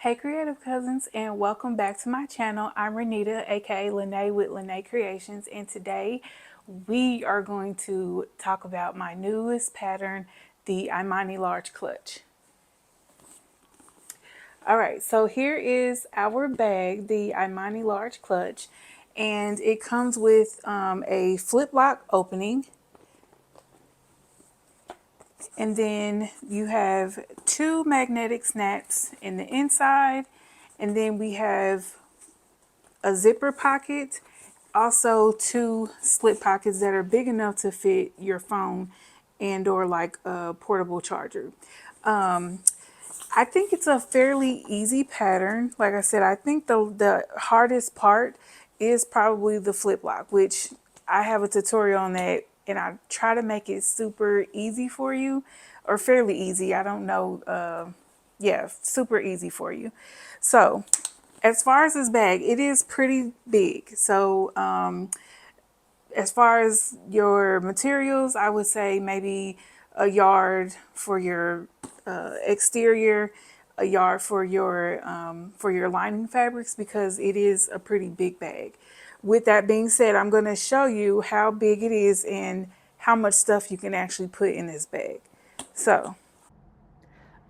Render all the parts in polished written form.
Hey creative cousins, and welcome back to my channel. I'm Renita, aka Lene with Lene Creations, and today we are going to talk about my newest pattern, the Imani Large Clutch. Alright, so here is our bag, the Imani Large Clutch, and it comes with a flip lock opening, and then you have two magnetic snaps in the inside, and then we have a zipper pocket, also two slip pockets that are big enough to fit your phone and or like a portable charger. I think it's a fairly easy pattern. Like I said, I think the hardest part is probably the flip lock, which I have a tutorial on that, and I try to make it super easy for you, or fairly easy. I don't know. Yeah, super easy for you. So as far as this bag, it is pretty big. So as far as your materials, I would say maybe a yard for your exterior, a yard for your lining fabrics, because it is a pretty big bag. With that being said, I'm going to show you how big it is and how much stuff you can actually put in this bag. So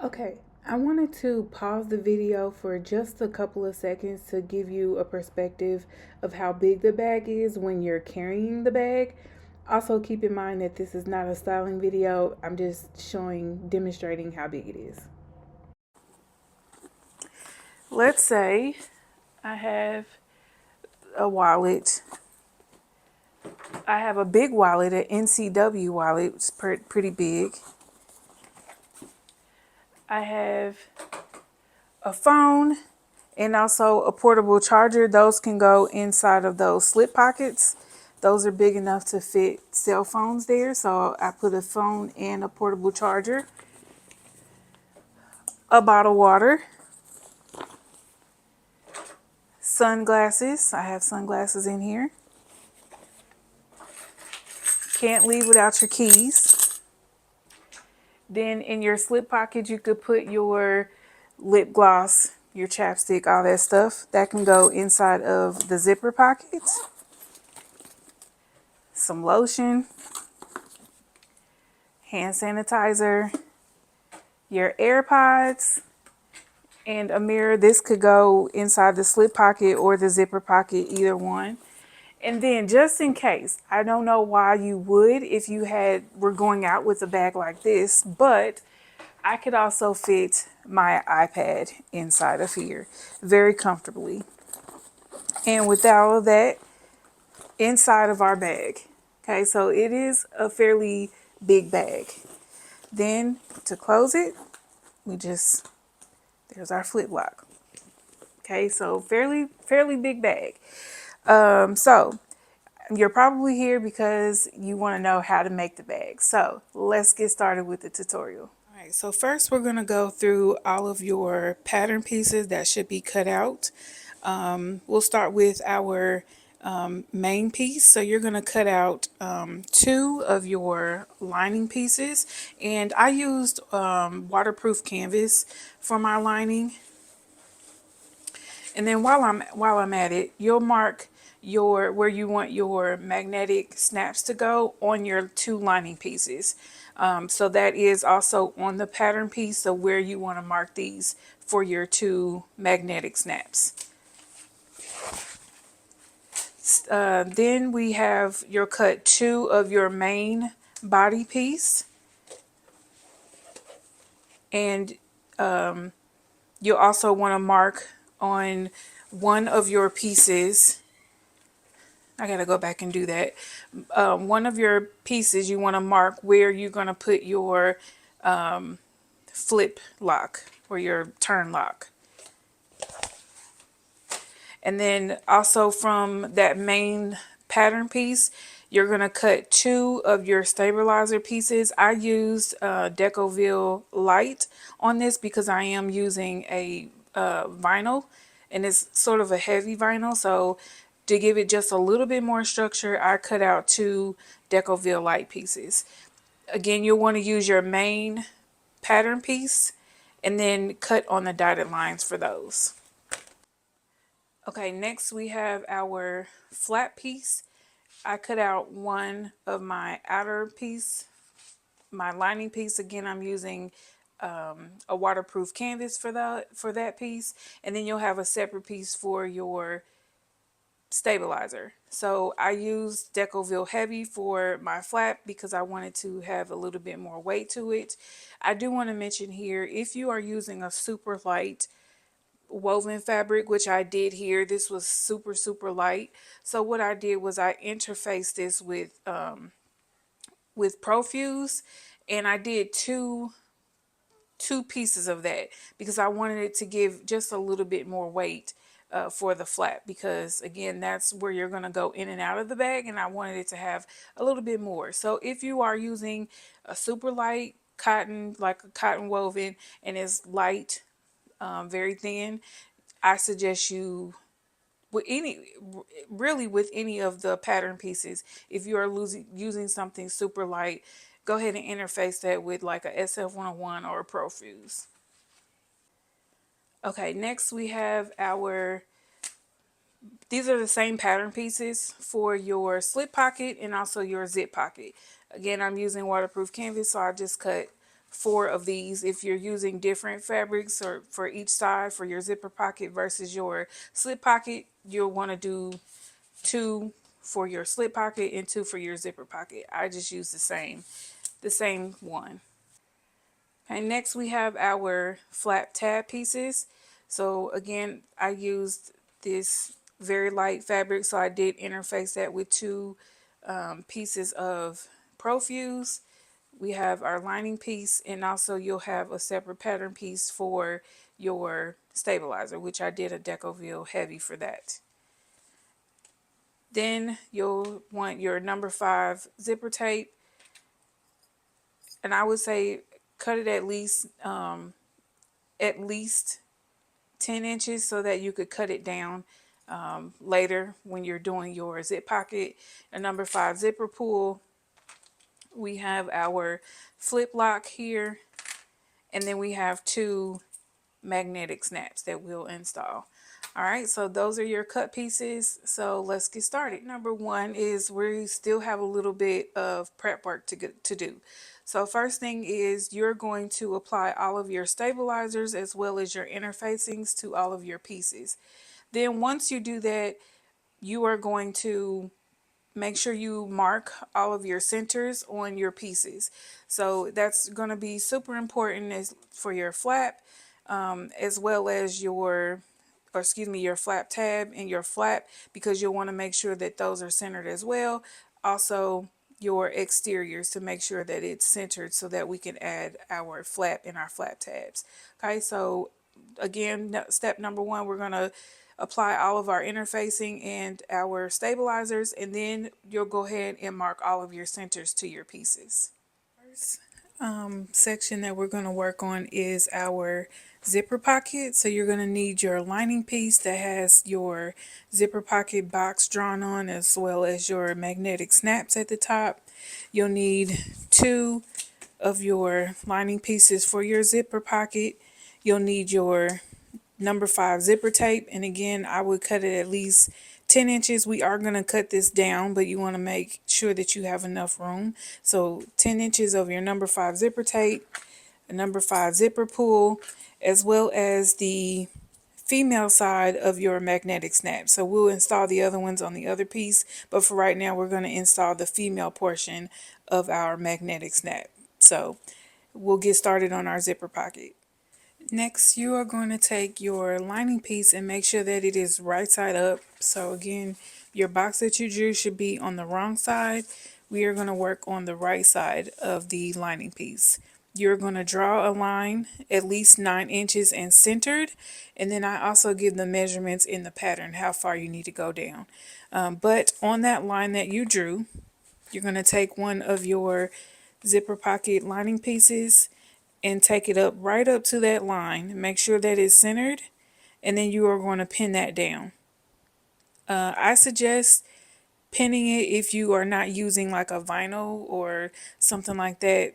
okay, I wanted to pause the video for just a couple of seconds to give you a perspective of how big the bag is when you're carrying the bag. Also, keep in mind that this is not a styling video. I'm just demonstrating how big it is. Let's say I have a wallet. I have a big wallet, an NCW wallet. It's pretty big. I have a phone and also a portable charger. Those can go inside of those slip pockets. Those are big enough to fit cell phones there. So I put a phone and a portable charger. A bottle of water. Sunglasses. I have sunglasses in here. Can't leave without your keys. Then in your slip pocket, you could put your lip gloss, your chapstick, all that stuff. That can go inside of the zipper pockets. Some lotion, hand sanitizer, your AirPods, and a mirror. This could go inside the slip pocket or the zipper pocket, either one. And then just in case, I don't know why you would if you were going out with a bag like this, but I could also fit my iPad inside of here very comfortably. And with all of that inside of our bag. Okay, so it is a fairly big bag. Then to close it, there's our flip lock. Okay, so fairly big bag. So you're probably here because you want to know how to make the bag. So let's get started with the tutorial. All right, so first we're going to go through all of your pattern pieces that should be cut out. We'll start with our main piece. So you're going to cut out two of your lining pieces, and I used waterproof canvas for my lining. And then while I'm at it, you'll mark where you want your magnetic snaps to go on your two lining pieces. So that is also on the pattern piece, so where you want to mark these for your two magnetic snaps. Then we have your cut two of your main body piece, and you'll also want to mark on one of your pieces. I gotta go back and do that. One of your pieces, you want to mark where you're going to put your flip lock or your turn lock. And then also from that main pattern piece, you're going to cut two of your stabilizer pieces. I used Decoville Light on this because I am using a vinyl, and it's sort of a heavy vinyl. So to give it just a little bit more structure, I cut out two Decoville Light pieces. Again, you'll want to use your main pattern piece, and then cut on the dotted lines for those. Okay, next we have our flat piece. I cut out one of my outer piece, my lining piece. Again, I'm using a waterproof canvas for that piece, and then you'll have a separate piece for your stabilizer. So I used Decoville Heavy for my flap because I wanted to have a little bit more weight to it. I do want to mention here, if you are using a super light woven fabric, which I did here, this was super, super light. So what I did was I interfaced this with Profuse, and I did two pieces of that because I wanted it to give just a little bit more weight for the flap, because again, that's where you're going to go in and out of the bag, and I wanted it to have a little bit more. So if you are using a super light cotton, like a cotton woven, and it's light, very thin, I suggest you with any of the pattern pieces, if you are using something super light, go ahead and interface that with like a SF101 or a Profuse. Okay, next we have these are the same pattern pieces for your slip pocket and also your zip pocket. Again, I'm using waterproof canvas, so I just cut four of these. If you're using different fabrics or for each side for your zipper pocket versus your slip pocket, you'll want to do two for your slip pocket and two for your zipper pocket. I just use the same one. Okay, next we have our flap tab pieces. So again, I used this very light fabric, so I did interface that with two pieces of Profuse. We have our lining piece, and also you'll have a separate pattern piece for your stabilizer, which I did a Decoville Heavy for that. Then you'll want your number 5 zipper tape, and I would say cut it at least 10 inches so that you could cut it down later when you're doing your zip pocket. A number 5 zipper pull. We have our flip lock here, and then we have two magnetic snaps that we'll install. All right, so those are your cut pieces. So let's get started. Number 1 is we still have a little bit of prep work to do. So first thing is you're going to apply all of your stabilizers as well as your interfacings to all of your pieces. Then once you do that, you are going to make sure you mark all of your centers on your pieces. So that's going to be super important as for your flap, as well as your flap tab and your flap, because you'll want to make sure that those are centered as well. Also, your exteriors to make sure that it's centered so that we can add our flap and our flap tabs. Okay, so again, step number 1, we're going to apply all of our interfacing and our stabilizers, and then you'll go ahead and mark all of your centers to your pieces. First section that we're going to work on is our zipper pocket. So you're going to need your lining piece that has your zipper pocket box drawn on, as well as your magnetic snaps at the top. You'll need 2 of your lining pieces for your zipper pocket. You'll need your number 5 zipper tape, and again, I would cut it at least 10 inches. We are going to cut this down, but you want to make sure that you have enough room. So 10 inches of your number 5 zipper tape, a number 5 zipper pull, as well as the female side of your magnetic snap. So we'll install the other ones on the other piece, but for right now we're going to install the female portion of our magnetic snap. So we'll get started on our zipper pocket. Next, you are going to take your lining piece and make sure that it is right side up. So again, your box that you drew should be on the wrong side. We are going to work on the right side of the lining piece. You're going to draw a line at least 9 inches and centered. And then I also give the measurements in the pattern, how far you need to go down. But on that line that you drew, you're going to take one of your zipper pocket lining pieces and take it up right up to that line. Make sure that it's centered, and then you are going to pin that down. I suggest pinning it if you are not using like a vinyl or something like that,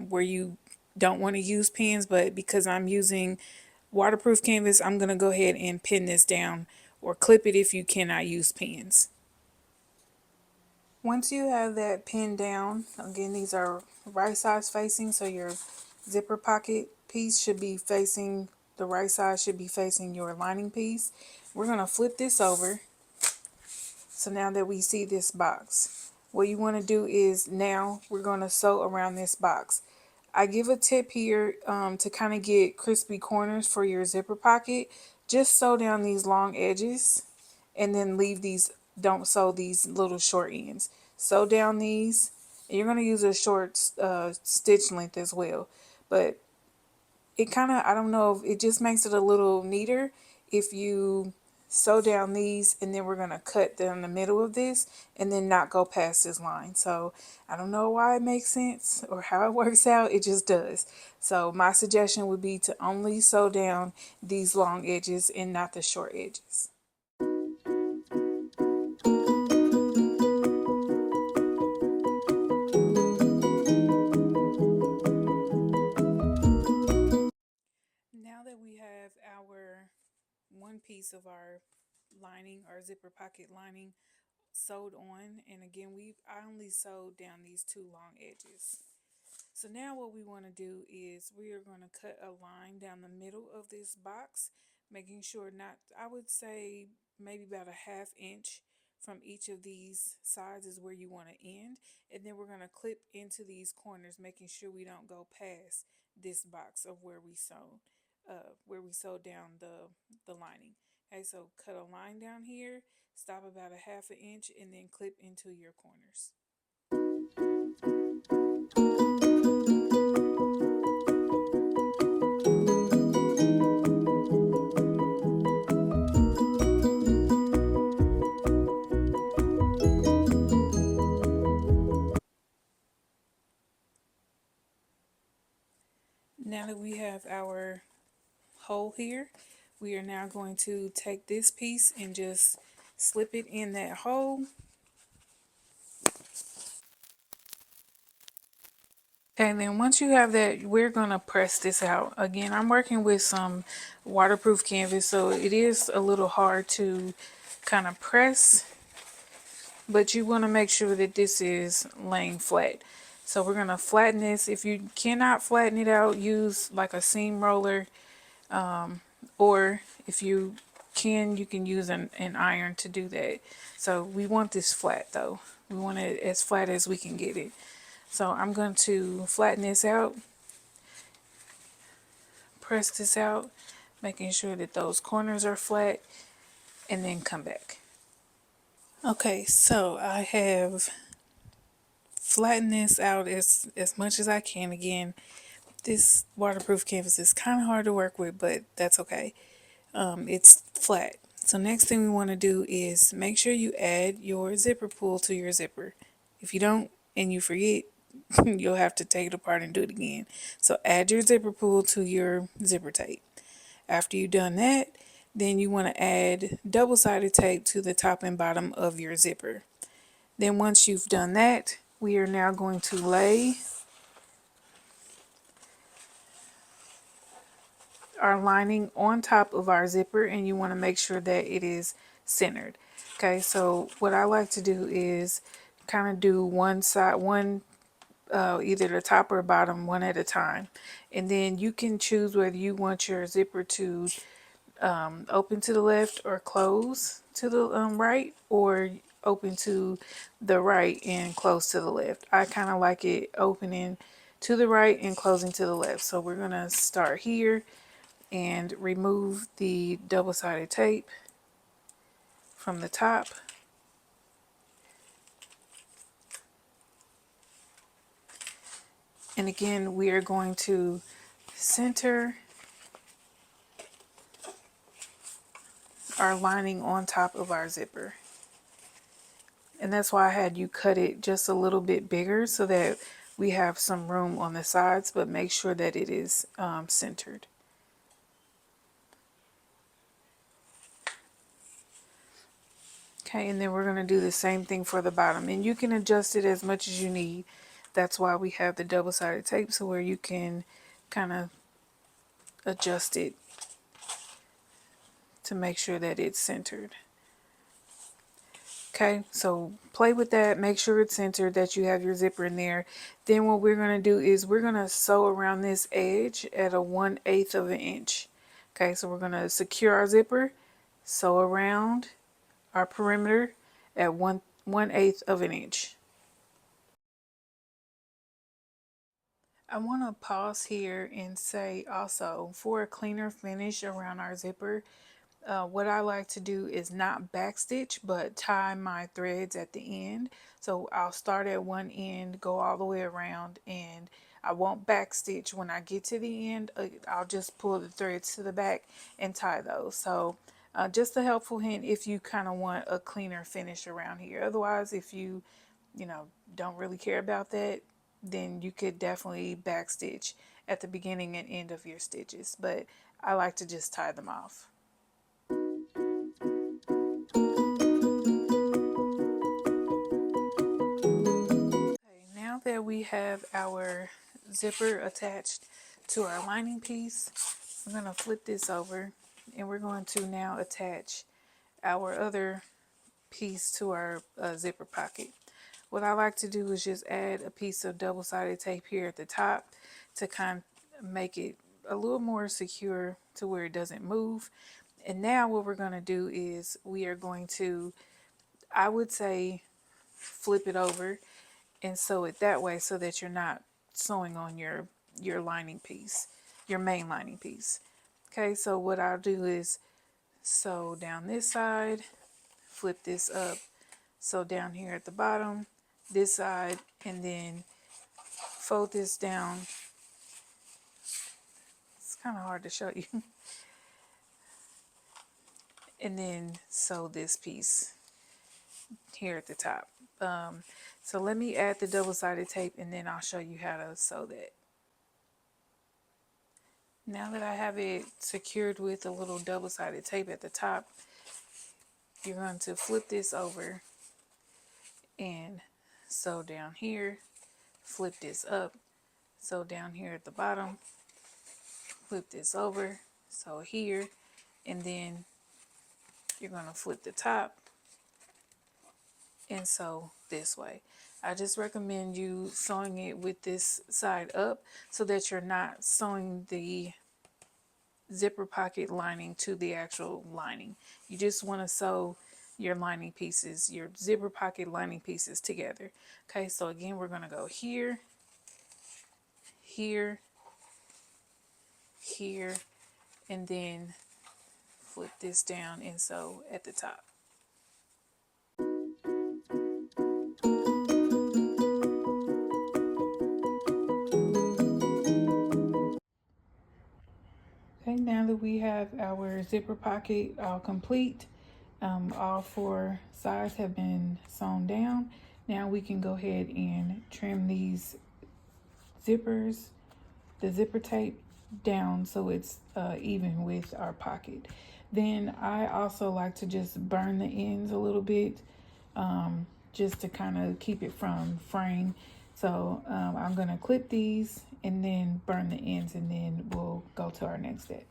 where you don't want to use pins, but because I'm using waterproof canvas, I'm going to go ahead and pin this down or clip it if you cannot use pins. Once you have that pinned down, again, these are right sides facing, so your zipper pocket piece should be facing, the right side should be facing your lining piece. We're going to flip this over. So now that we see this box, what you want to do is now we're going to sew around this box. I give a tip here to kind of get crispy corners for your zipper pocket. Just sew down these long edges and then leave these, don't sew these little short ends. Sew down these, and you're going to use a short stitch length as well. But it kind of, I don't know, if it just makes it a little neater if you sew down these, and then we're going to cut down the middle of this and then not go past this line. So I don't know why it makes sense or how it works out, it just does. So my suggestion would be to only sew down these long edges and not the short edges. Now that we have our one piece of our lining, our zipper pocket lining, sewed on, and again, I only sewed down these two long edges. So now what we want to do is we are going to cut a line down the middle of this box, making sure not, I would say maybe about a half inch from each of these sides is where you want to end. And then we're going to clip into these corners, making sure we don't go past this box of where we sewed down the lining. Okay, so cut a line down here, stop about a half an inch, and then clip into your corners. Now that we have our hole here, we are now going to take this piece and just slip it in that hole. Okay, then once you have that, we're going to press this out. Again, I'm working with some waterproof canvas, so it is a little hard to kind of press, but you want to make sure that this is laying flat. So we're going to flatten this. If you cannot flatten it out, use like a seam roller, or if you can use an iron to do that. So we want this flat though. We want it as flat as we can get it. So I'm going to flatten this out, press this out, making sure that those corners are flat, and then come back. Okay, so I have flattened this out as much as I can. Again, this waterproof canvas is kind of hard to work with, but that's okay. It's flat. So next thing we want to do is make sure you add your zipper pull to your zipper. If you don't and you forget, you'll have to take it apart and do it again. So add your zipper pull to your zipper tape. After you've done that, then you want to add double-sided tape to the top and bottom of your zipper. Then once you've done that, we are now going to lay our lining on top of our zipper, and you want to make sure that it is centered. Okay, so what I like to do is kind of do one side, either the top or bottom, one at a time. And then you can choose whether you want your zipper to open to the left or close to the right, or open to the right and close to the left. I kind of like it opening to the right and closing to the left. So we're going to start here and remove the double-sided tape from the top. And again, we are going to center our lining on top of our zipper. And that's why I had you cut it just a little bit bigger so that we have some room on the sides, but make sure that it is centered. Okay, and then we're going to do the same thing for the bottom, and you can adjust it as much as you need. That's why we have the double-sided tape, so where you can kind of adjust it to make sure that it's centered. Okay, so play with that, make sure it's centered, that you have your zipper in there. Then what we're going to do is we're going to sew around this edge at a 1/8 of an inch. Okay, so we're going to secure our zipper, sew around our perimeter at 1/8 of an inch. I want to pause here and say also, for a cleaner finish around our zipper, what I like to do is not backstitch, but tie my threads at the end. So I'll start at one end, go all the way around, and I won't backstitch. When I get to the end, I'll just pull the threads to the back and tie those. So just a helpful hint if you kind of want a cleaner finish around here. Otherwise, if you know, don't really care about that, then you could definitely backstitch at the beginning and end of your stitches. But I like to just tie them off. Okay, now that we have our zipper attached to our lining piece, we're going to flip this over and we're going to now attach our other piece to our zipper pocket. What I like to do is just add a piece of double-sided tape here at the top to kind of make it a little more secure to where it doesn't move. And now what we're going to do is we are going to, I would say, flip it over and sew it that way so that you're not sewing on your lining piece, your main lining piece. Okay, so what I'll do is sew down this side, flip this up, sew down here at the bottom, this side, and then fold this down. It's kind of hard to show you. And then sew this piece here at the top. So let me add the double-sided tape and then I'll show you how to sew that. Now that I have it secured with a little double-sided tape at the top, you're going to flip this over and sew down here, flip this up, sew down here at the bottom, flip this over, sew here, and then you're going to flip the top and sew this way. I just recommend you sewing it with this side up so that you're not sewing the zipper pocket lining to the actual lining. You just want to sew your lining pieces, your zipper pocket lining pieces together. Okay, so again, we're going to go here, here, here, and then flip this down and sew at the top. Okay, now that we have our zipper pocket all complete, all four sides have been sewn down. Now we can go ahead and trim these zippers, the zipper tape down so it's even with our pocket. Then I also like to just burn the ends a little bit, just to kind of keep it from fraying. So I'm gonna clip these and then burn the ends and then we'll go to our next step.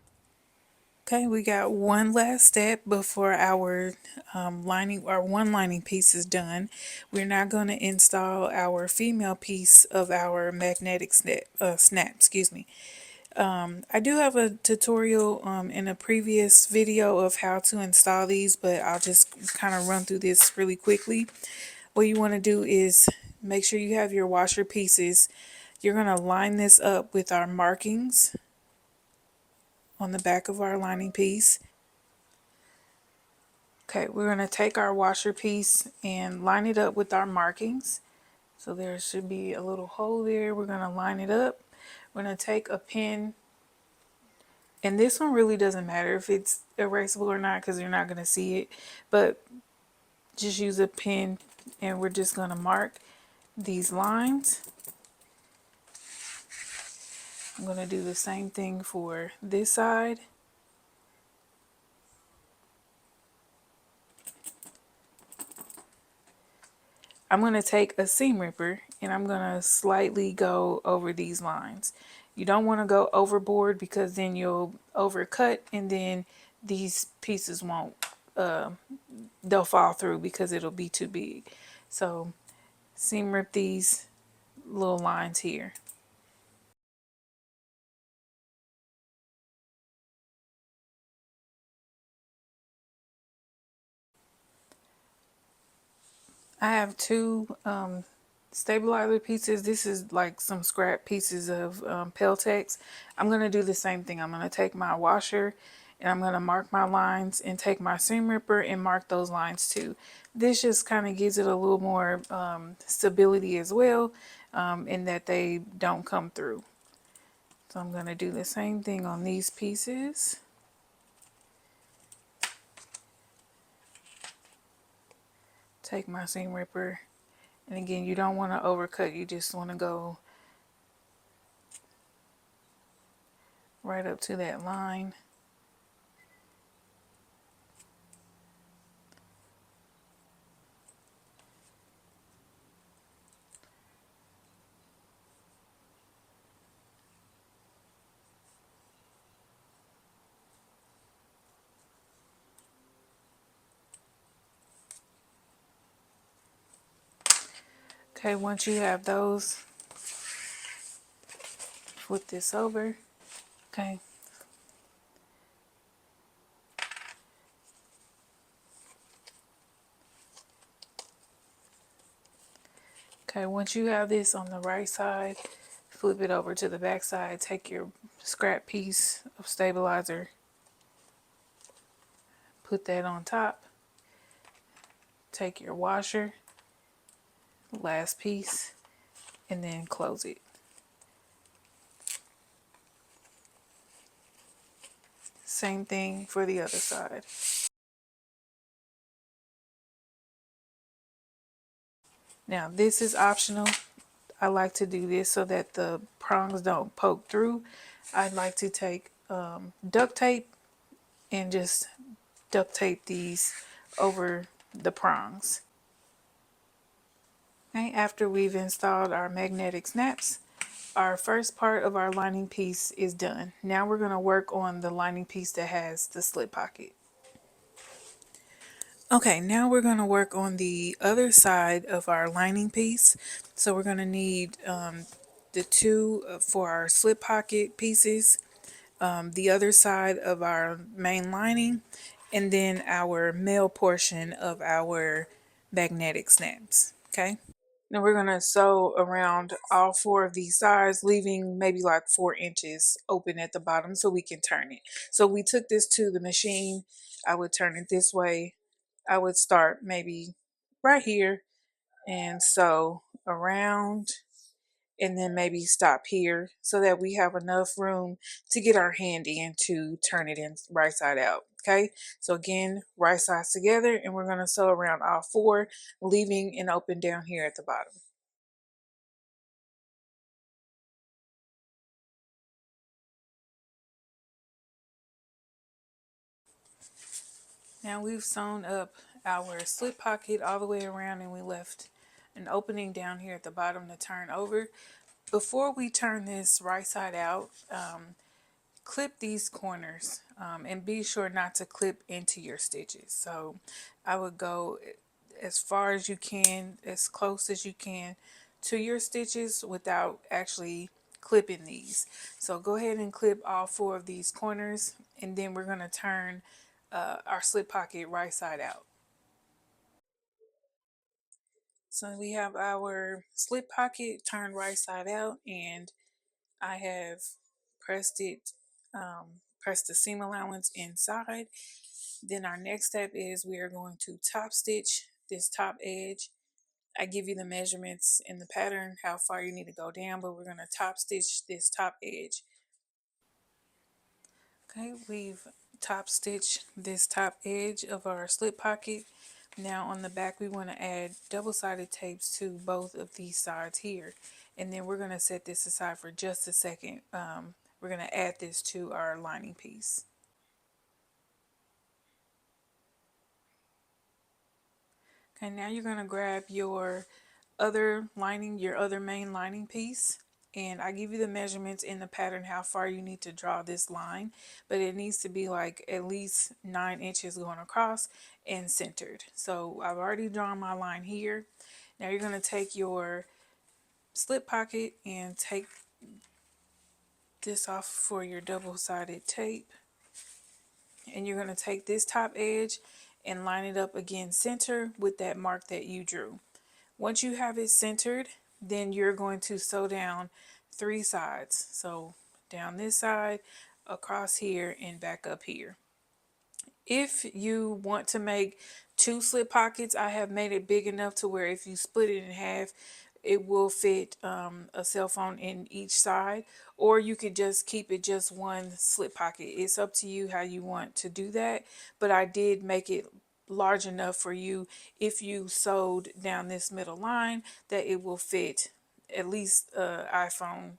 Okay, we got one last step before our lining, our one lining piece is done. We're now going to install our female piece of our magnetic snap, excuse me. I do have a tutorial in a previous video of how to install these, but I'll just kind of run through this really quickly. What you want to do is make sure you have your washer pieces. You're going to line this up with our markings on the back of our lining piece. Okay, we're going to take our washer piece and line it up with our markings. So there should be a little hole there. We're going to line it up. We're going to take a pin, and this one really doesn't matter if it's erasable or not because you're not going to see it, but just use a pin and we're just going to mark these lines. I'm going to do the same thing for this side. I'm going to take a seam ripper and I'm going to slightly go over these lines. You don't want to go overboard because then you'll overcut and then these pieces won't, they'll fall through because it'll be too big. So seam rip these little lines here. I have two stabilizer pieces. This is like some scrap pieces of Peltex. I'm going to do the same thing. I'm going to take my washer and I'm going to mark my lines and take my seam ripper and mark those lines too. This just kind of gives it a little more stability as well, in that they don't come through. So I'm going to do the same thing on these pieces. Take my seam ripper, and again, you don't want to overcut. You just want to go right up to that line. Okay, once you have those, flip this over. Okay. Okay, once you have this on the right side, flip it over to the back side. Take your scrap piece of stabilizer, put that on top. Take your washer, last piece, and then close it. Same thing for the other side. Now, this is optional. I like to do this so that the prongs don't poke through. I'd like to take duct tape and just duct tape these over the prongs. Okay, after we've installed our magnetic snaps, our first part of our lining piece is done. Now we're going to work on the lining piece that has the slip pocket. Okay, now we're going to work on the other side of our lining piece. So we're going to need the two for our slip pocket pieces, the other side of our main lining, and then our male portion of our magnetic snaps. Okay. Now we're gonna sew around all four of these sides, leaving maybe like 4 inches open at the bottom so we can turn it. So we took this to the machine. I would turn it this way. I would start maybe right here and sew around and then maybe stop here so that we have enough room to get our hand in to turn it in right side out. Okay, so again, right sides together, and we're going to sew around all four, leaving an open down here at the bottom. Now we've sewn up our slip pocket all the way around and we left an opening down here at the bottom to turn over. Before we turn this right side out, clip these corners, and be sure not to clip into your stitches. So I would go as far as you can, as close as you can to your stitches without actually clipping these. So go ahead and clip all four of these corners, and then we're going to turn our slip pocket right side out. So we have our slip pocket turned right side out, and I have pressed it, pressed the seam allowance inside. Then our next step is we are going to top stitch this top edge. I give you the measurements in the pattern, how far you need to go down, but we're going to top stitch this top edge. Okay, we've top stitched this top edge of our slip pocket. Now on the back, we want to add double-sided tapes to both of these sides here. And then we're going to set this aside for just a second. We're going to add this to our lining piece. Okay, now you're going to grab your other main lining piece. And I give you the measurements in the pattern how far you need to draw this line, but it needs to be like at least 9 inches going across and centered. So I've already drawn my line here. Now you're going to take your slip pocket and take this off for your double-sided tape. And you're going to take this top edge and line it up again center with that mark that you drew. Once you have it centered, then you're going to sew down 3 sides. So down this side, across here, and back up here. If you want to make 2 slip pockets, I have made it big enough to where if you split it in half, it will fit a cell phone in each side, or you could just keep it just one slip pocket. It's up to you how you want to do that, but I did make it large enough for you if you sewed down this middle line that it will fit at least iPhone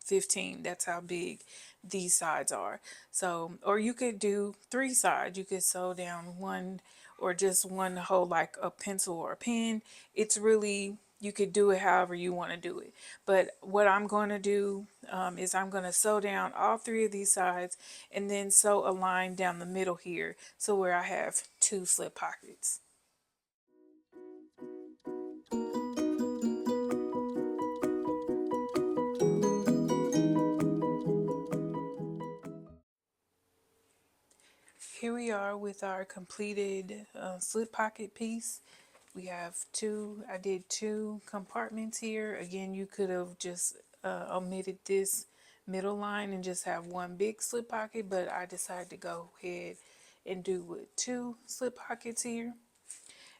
15. That's how big these sides are. So, or you could do 3 sides. You could sew down one or just one whole like a pencil or a pen. It's really, you could do it however you want to do it. But what I'm going to do is I'm going to sew down all 3 of these sides and then sew a line down the middle here, so where I have 2 slip pockets. Here we are with our completed slip pocket piece. We have 2, I did 2 compartments here. Again, you could have just omitted this middle line and just have one big slip pocket, but I decided to go ahead and do with 2 slip pockets here.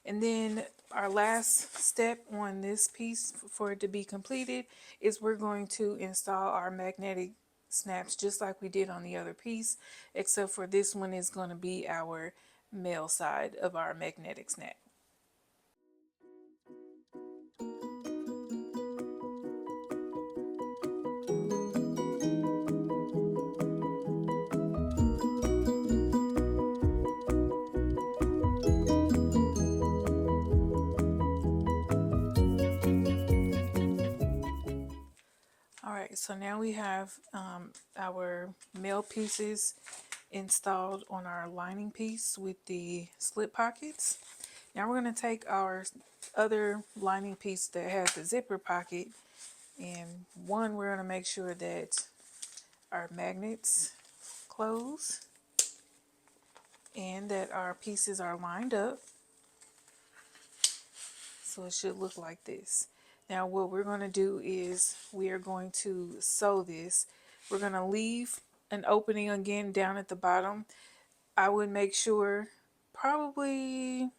And then our last step on this piece for it to be completed is we're going to install our magnetic snaps just like we did on the other piece, except for this one is going to be our male side of our magnetic snap. All right, so now we have our male pieces installed on our lining piece with the slip pockets. Now we're going to take our other lining piece that has the zipper pocket, and one, we're going to make sure that our magnets close and that our pieces are lined up. So it should look like this. Now what we're going to do is we are going to sew this. We're going to leave an opening again down at the bottom. I would make sure probably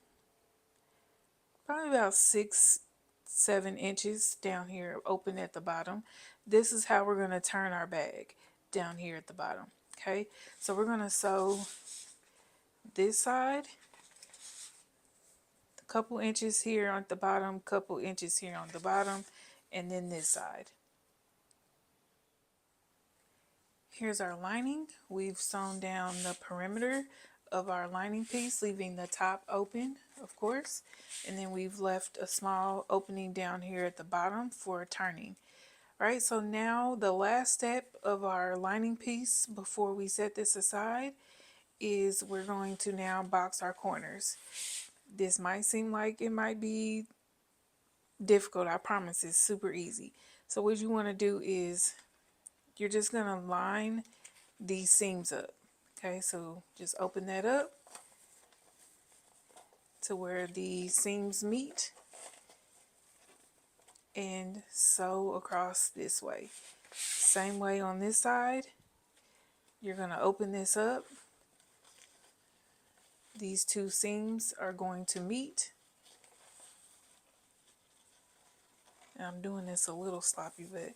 about 6-7 inches down here open at the bottom. This is how we're going to turn our bag down here at the bottom. Okay, so we're going to sew this side, a couple inches here on the bottom, couple inches here on the bottom, and then this side. Here's our lining. We've sewn down the perimeter of our lining piece, leaving the top open, of course, and then we've left a small opening down here at the bottom for turning. All right, so now the last step of our lining piece before we set this aside is we're going to now box our corners. This might seem like it might be difficult. I promise it's super easy. So what you want to do is you're just going to line these seams up. Okay, so just open that up to where the seams meet and sew across this way. Same way on this side. You're going to open this up. These 2 seams are going to meet. And I'm doing this a little sloppy, but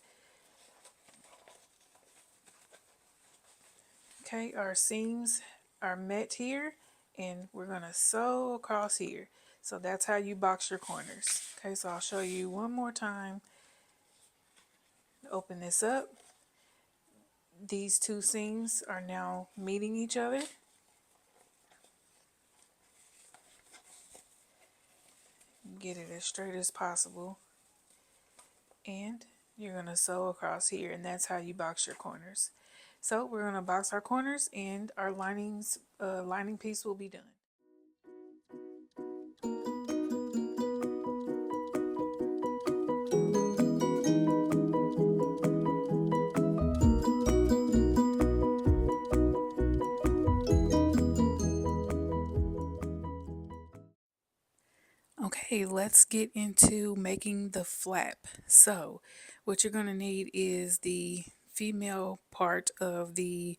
okay, our seams are met here and we're going to sew across here. So that's how you box your corners. Okay, so I'll show you one more time. Open this up. These 2 seams are now meeting each other. get it as straight as possible. And you're going to sew across here, and that's how you box your corners. So we're going to box our corners, and our lining piece will be done. Okay, let's get into making the flap. So, what you're going to need is the female part of the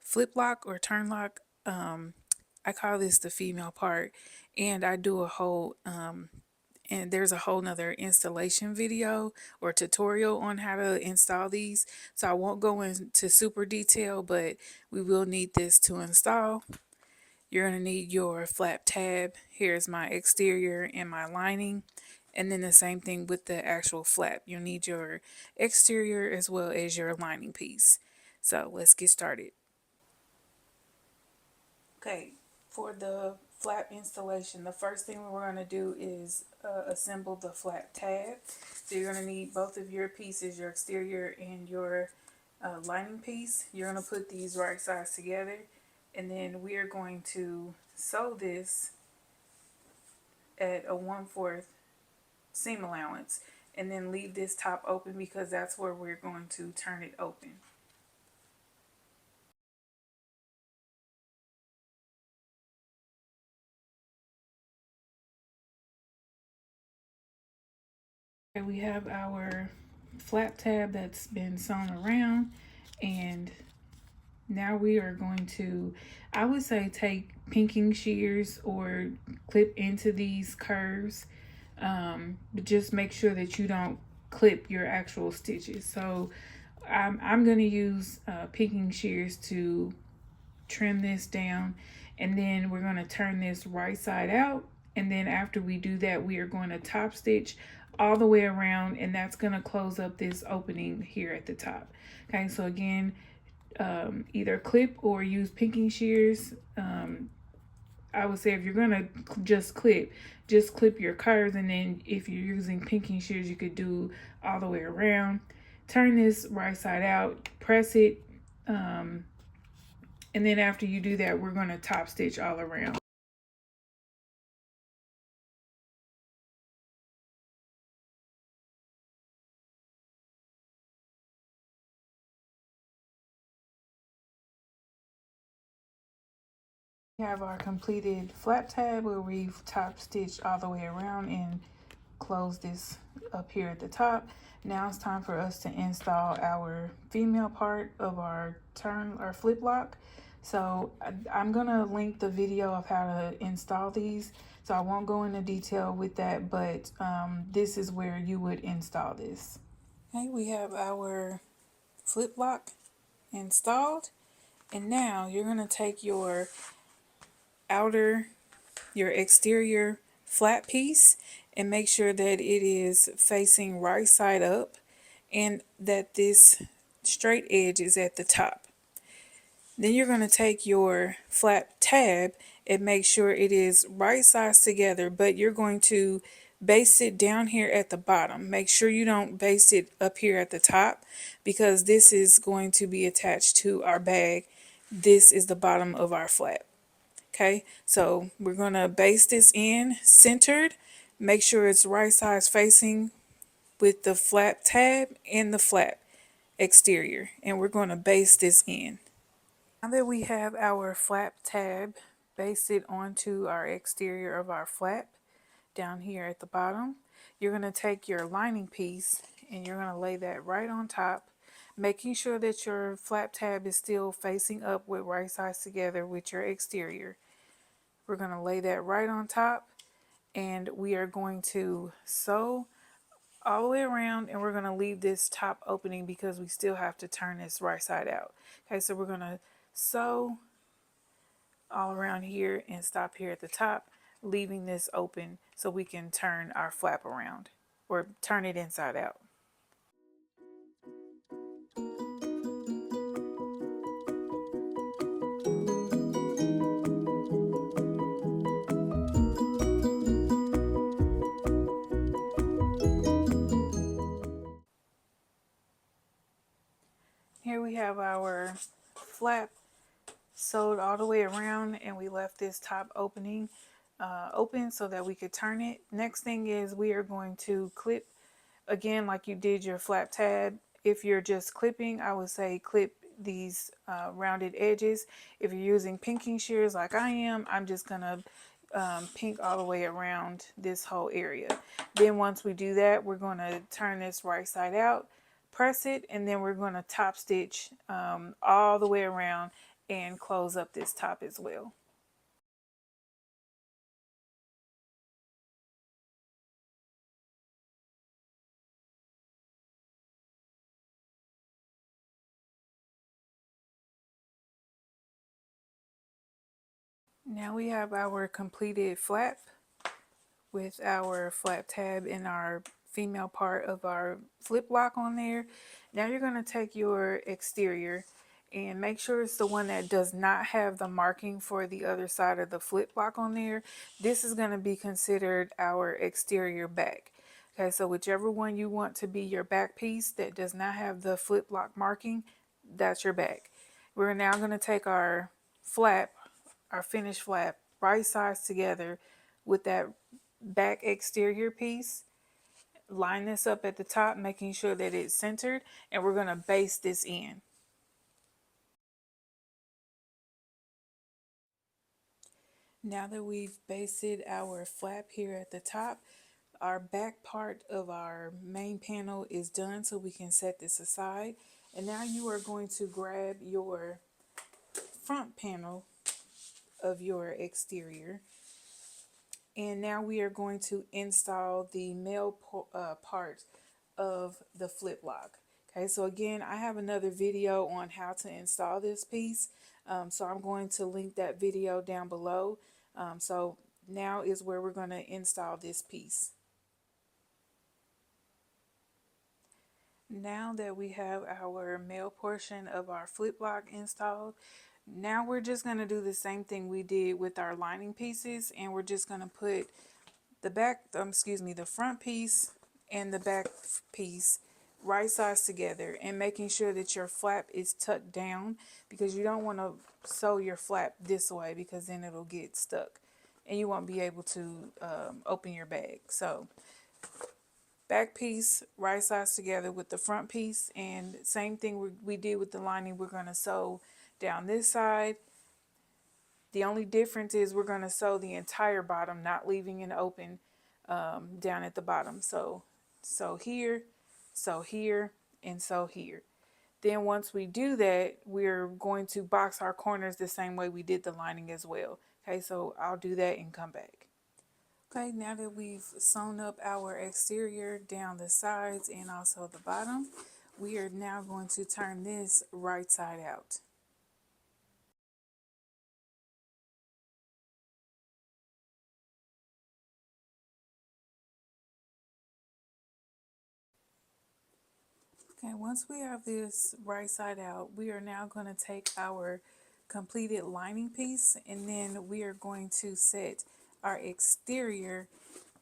flip lock or turn lock. I call this the female part, and I do a whole and there's a whole nother installation video or tutorial on how to install these. So I won't go into super detail, but we will need this to install. You're going to need your flap tab. Here's my exterior and my lining. And then the same thing with the actual flap. You'll need your exterior as well as your lining piece. So let's get started. Okay, for the flap installation, the first thing we're going to do is assemble the flap tab. So you're going to need both of your pieces, your exterior and your lining piece. You're going to put these right sides together, and then we are going to sew this at a 1/4 seam allowance, and then leave this top open because that's where we're going to turn it open. Okay, we have our flap tab that's been sewn around, and now we are going to, I would say, take pinking shears or clip into these curves, but just make sure that you don't clip your actual stitches. So I'm going to use pinking shears to trim this down, and then we're going to turn this right side out, and then after we do that we are going to top stitch all the way around, and that's going to close up this opening here at the top. Okay, so again, either clip or use pinking shears. I would say if you're gonna just clip your curves, and then if you're using pinking shears, you could do all the way around. Turn this right side out, press it, and then after you do that, we're gonna top stitch all around. We have our completed flap tab where we've top stitched all the way around and close this up here at the top. Now it's time for us to install our female part of our turn or flip lock. So I'm gonna link the video of how to install these, so I won't go into detail with that, but this is where you would install this. Okay, we have our flip lock installed, and now you're gonna take your exterior flat piece and make sure that it is facing right side up and that this straight edge is at the top. Then you're going to take your flap tab and make sure it is right sides together, but you're going to baste it down here at the bottom. Make sure you don't baste it up here at the top because this is going to be attached to our bag. This is the bottom of our flap. Okay, so we're going to baste this in centered. Make sure it's right sides facing with the flap tab and the flap exterior, and we're going to baste this in. Now that we have our flap tab basted onto our exterior of our flap down here at the bottom, you're going to take your lining piece and you're going to lay that right on top, making sure that your flap tab is still facing up with right sides together with your exterior. We're going to lay that right on top, and we are going to sew all the way around, and we're going to leave this top opening because we still have to turn this right side out. Okay, so we're going to sew all around here and stop here at the top, leaving this open so we can turn our flap around or turn it inside out. Here we have our flap sewed all the way around, and we left this top opening open so that we could turn it. Next thing is we are going to clip again like you did your flap tab. If you're just clipping, I would say clip these rounded edges. If you're using pinking shears like I am, I'm just gonna pink all the way around this whole area. Then once we do that, we're going to turn this right side out, press it, and then we're going to top stitch all the way around and close up this top as well. Now we have our completed flap with our flap tab and our female part of our flip block on there. Now you're going to take your exterior and make sure it's the one that does not have the marking for the other side of the flip block on there. This is going to be considered our exterior back. Okay, so whichever one you want to be your back piece that does not have the flip block marking, that's your back. We're now going to take our flap, our finished flap, right sides together with that back exterior piece. Line this up at the top, making sure that it's centered, and we're going to baste this in. Now that we've basted our flap here at the top, our back part of our main panel is done, so we can set this aside. And now you are going to grab your front panel of your exterior, and now we are going to install the male part of the flip lock. Okay, so again, I have another video on how to install this piece. So I'm going to link that video down below. So now is where we're going to install this piece. Now that we have our male portion of our flip block installed, now we're just going to do the same thing we did with our lining pieces, and we're just going to put the the front piece and the back piece right sides together, and making sure that your flap is tucked down, because you don't want to sew your flap this way because then it'll get stuck and you won't be able to open your bag. So back piece right sides together with the front piece, and same thing we did with the lining. We're going to sew down this side. The only difference is we're going to sew the entire bottom, not leaving it open down at the bottom. So here, so here, and so here. Then once we do that, we're going to box our corners the same way we did the lining as well. Okay, so I'll do that and come back. Okay, now that we've sewn up our exterior down the sides and also the bottom, we are now going to turn this right side out. Okay, once we have this right side out, we are now going to take our completed lining piece, and then we are going to set our exterior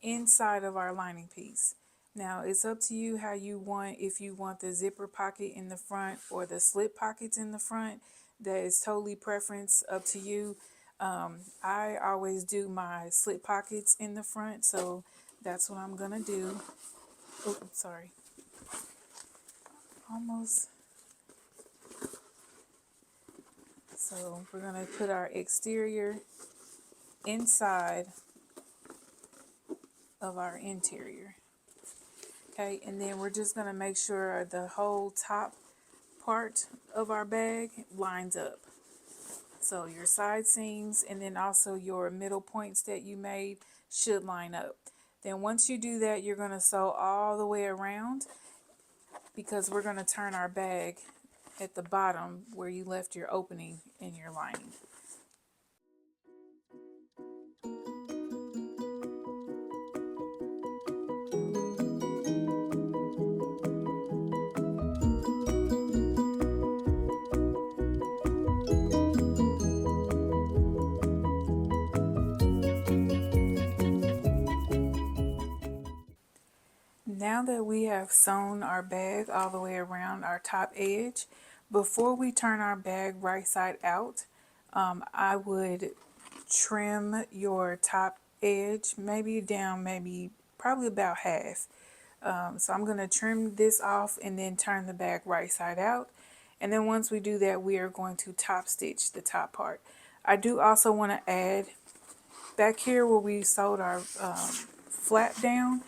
inside of our lining piece. Now it's up to you how you want, if you want the zipper pocket in the front or the slip pockets in the front. That is totally preference up to you. I always do my slip pockets in the front, so that's what I'm gonna do. Oh, sorry. Almost. So we're going to put our exterior inside of our interior. Okay, and then we're just going to make sure the whole top part of our bag lines up. So your side seams and then also your middle points that you made should line up. Then once you do that, you're going to sew all the way around, because we're going to turn our bag at the bottom where you left your opening in your lining. Now that we have sewn our bag all the way around our top edge, Before we turn our bag right side out, I would trim your top edge, maybe down, maybe probably about half. So I'm going to trim this off and then turn the bag right side out. And then once we do that, we are going to top stitch the top part. I do also want to add back here where we sewed our flap down,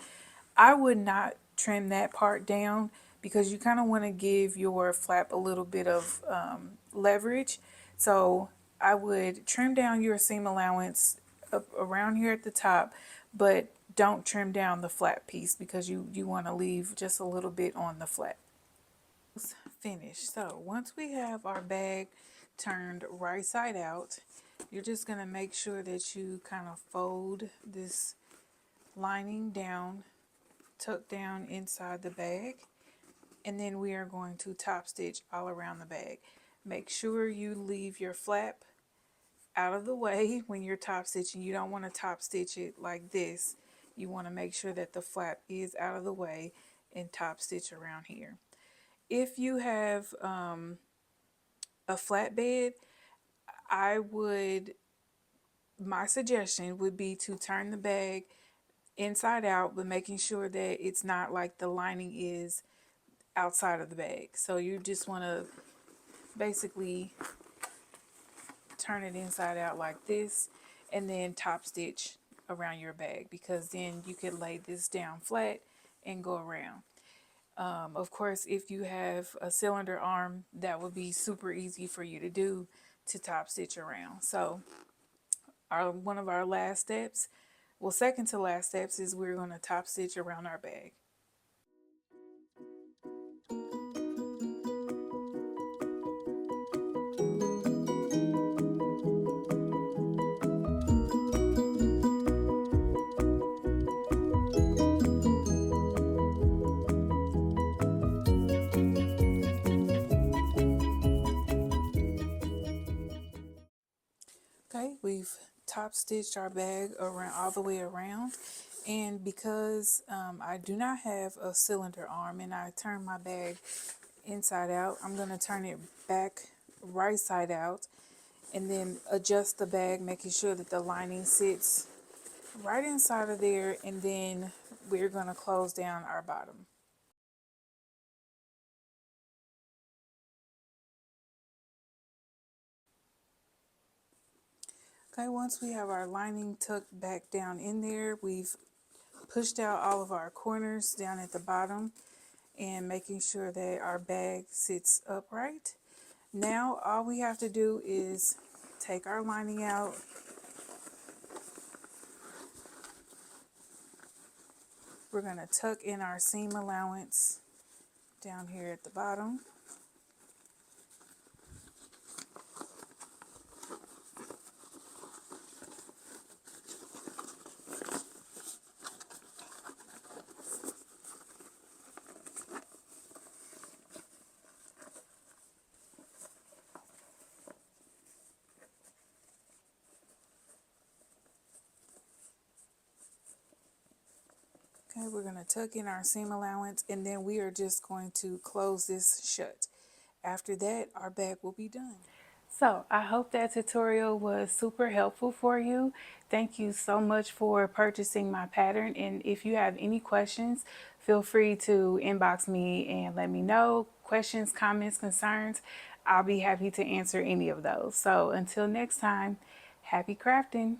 I would not trim that part down because you kind of want to give your flap a little bit of leverage. So I would trim down your seam allowance up around here at the top, but don't trim down the flap piece because you want to leave just a little bit on the flap. Finished. So once we have our bag turned right side out, you're just going to make sure that you kind of fold this lining down, tuck down inside the bag, and then we are going to top stitch all around the bag. Make sure you leave your flap out of the way when you're top stitching. You don't want to top stitch it like this. You want to make sure that the flap is out of the way and top stitch around here. If you have a flatbed, my suggestion would be to turn the bag inside out, but making sure that it's not like the lining is outside of the bag. So you just want to basically turn it inside out like this and then top stitch around your bag, because then you could lay this down flat and go around. Of course, if you have a cylinder arm, that would be super easy for you to do, to top stitch around. So one of our last steps, well, second to last steps, is we're going to top stitch around our bag. Okay, we've top stitched our bag around all the way around, and because I do not have a cylinder arm and I turn my bag inside out, I'm going to turn it back right side out and then adjust the bag, making sure that the lining sits right inside of there, and then we're going to close down our bottom. Okay, once we have our lining tucked back down in there, we've pushed out all of our corners down at the bottom and making sure that our bag sits upright. Now all we have to do is take our lining out, we're going to tuck in our seam allowance down here at the bottom. Okay, we're going to tuck in our seam allowance, and then we are just going to close this shut. After that, our bag will be done. So I hope that tutorial was super helpful for you. Thank you so much for purchasing my pattern. And if you have any questions, feel free to inbox me and let me know. Questions, comments, concerns, I'll be happy to answer any of those. So until next time, happy crafting.